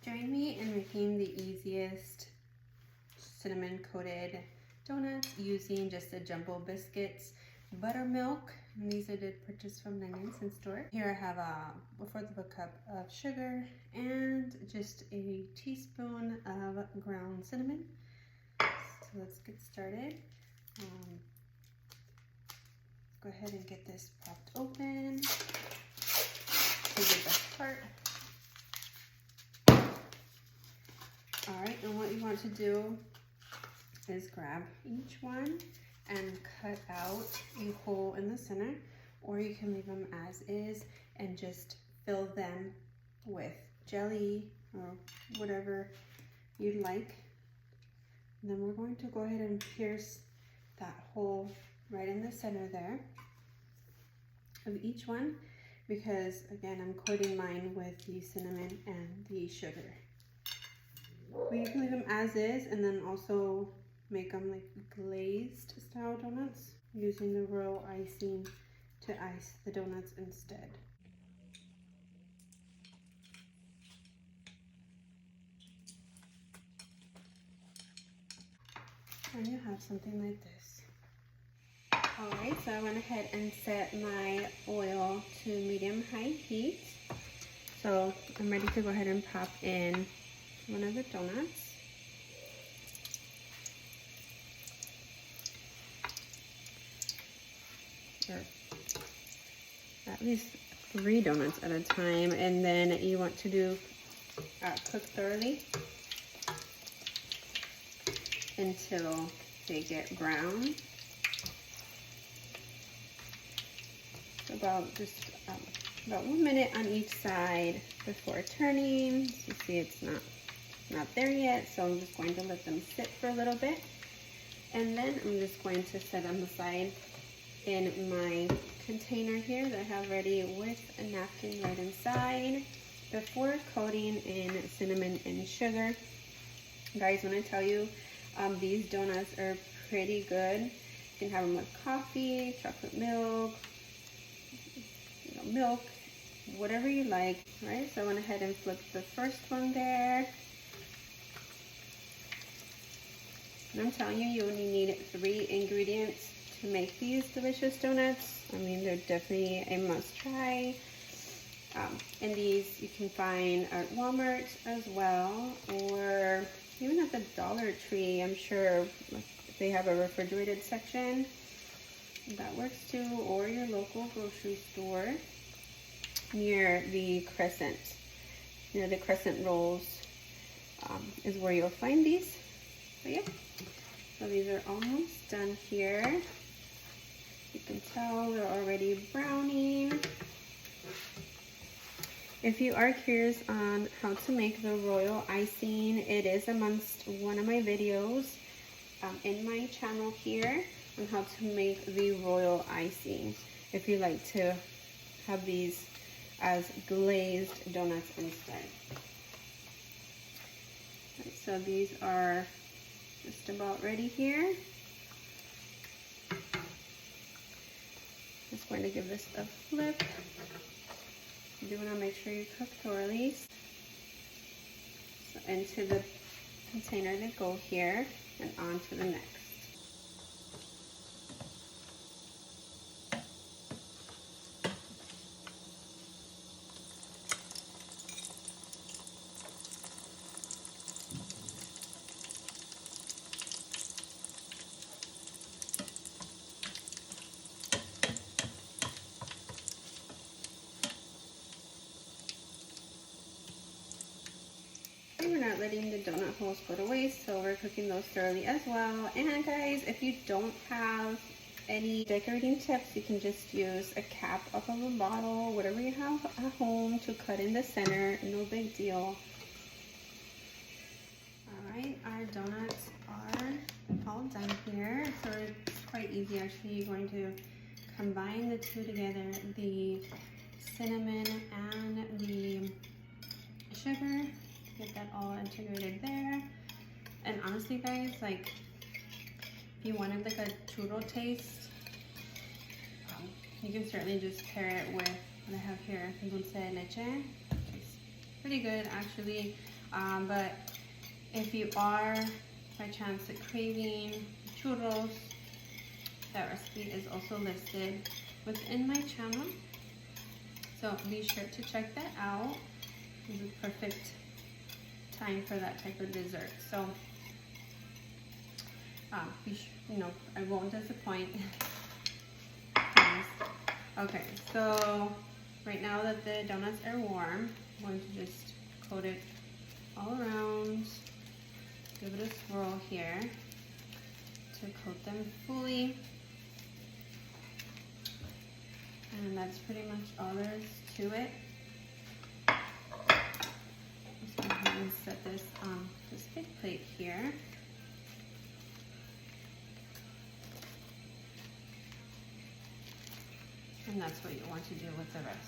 Join me in making the easiest cinnamon coated donuts using just the jumbo biscuits, buttermilk, and these I did purchase from 99-cent store. Here I have a 1/4 of a cup of sugar and just a teaspoon of ground cinnamon. So let's get started. Go ahead and get this popped open. Here's the best part. Alright, and what you want to do is grab each one and cut out a hole in the center, or you can leave them as is and just fill them with jelly or whatever you'd like. And then we're going to go ahead and pierce that hole right in the center there of each one, because again, I'm coating mine with the cinnamon and the sugar. But you can leave them as is and then also make them like glazed style donuts using the royal icing to ice the donuts instead. And you have something like this. Alright, so I went ahead and set my oil to medium-high heat. So I'm ready to go ahead and pop in one of the donuts. Or at least 3 donuts at a time, and then you want to do cook thoroughly until they get brown. So about 1 minute on each side before turning. So you see it's not there yet, so I'm just going to let them sit for a little bit, and then I'm just going to set them aside in my container here that I have ready with a napkin right inside before coating in cinnamon and sugar. Guys, when I tell you these donuts are pretty good, you can have them with coffee, chocolate milk, milk, whatever you like, right? So I went ahead and flipped the first one there. And I'm telling you, you only need 3 ingredients to make these delicious donuts. I mean, they're definitely a must try. And these you can find at Walmart as well, or even at the Dollar Tree. I'm sure they have a refrigerated section. That works too, or your local grocery store near the crescent. Near the crescent rolls is where you'll find these. So yeah, so these are almost done here. You can tell they're already browning. If you are curious on how to make the royal icing, it is amongst one of my videos in my channel here on how to make the royal icing, if you like to have these as glazed donuts instead. Right, so these are just about ready here. Just going to give this a flip. You do want to make sure you cook thoroughly. So into the container they go here, and on to the next. We're not letting the donut holes go to waste, so we're cooking those thoroughly as well. And guys, if you don't have any decorating tips, you can just use a cap off of a bottle, whatever you have at home, to cut in the center. No big deal. Alright, our donuts are all done here, so it's quite easy actually. You're going to combine the two together, the cinnamon and the sugar. Get that all integrated there. And honestly guys, like if you wanted like a churro taste, you can certainly just pair it with what I have here, dulce de leche. It's pretty good actually. But if you are by chance craving churros, that recipe is also listed within my channel. So be sure to check that out. It's a perfect time for that type of dessert. So, I won't disappoint. Okay, so right now that the donuts are warm, I'm going to just coat it all around. Give it a swirl here to coat them fully. And that's pretty much all there is to it. Just go ahead and set this on this big plate here. And that's what you want to do with the rest.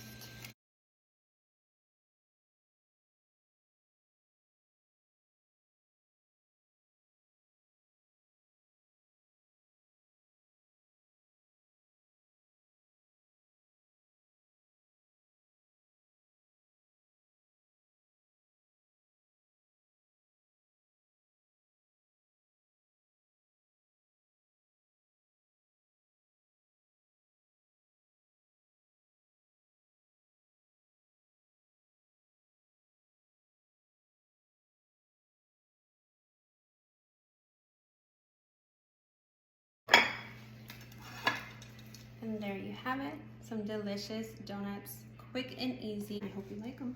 And there you have it, some delicious donuts, quick and easy. I hope you like them.